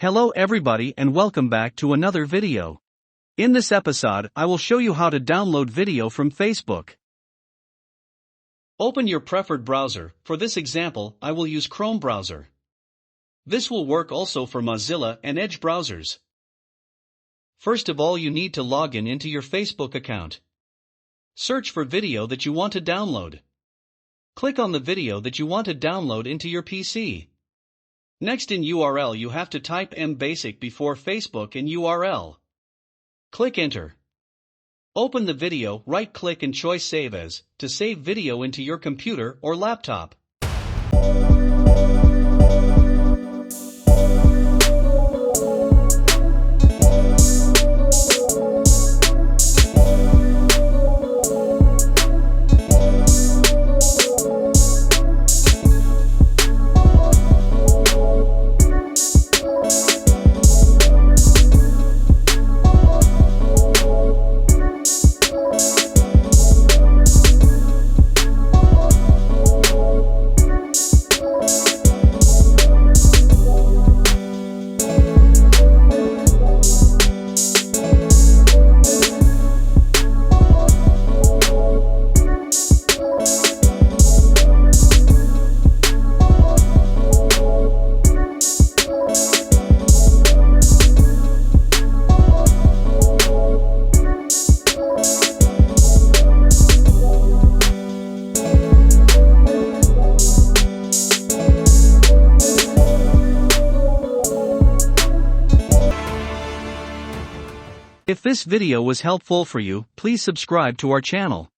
Hello everybody and welcome back to another video. In this episode, I will show you how to download video from Facebook. Open your preferred browser. For this example, I will use Chrome browser. This will work also for Mozilla and Edge browsers. First of all, you need to log in into your Facebook account. Search for video that you want to download. Click on the video that you want to download into your PC. Next, in URL you have to type mbasic before Facebook in URL. Click enter. Open the video, right-click and choose Save As, to save video into your computer or laptop. If this video was helpful for you, please subscribe to our channel.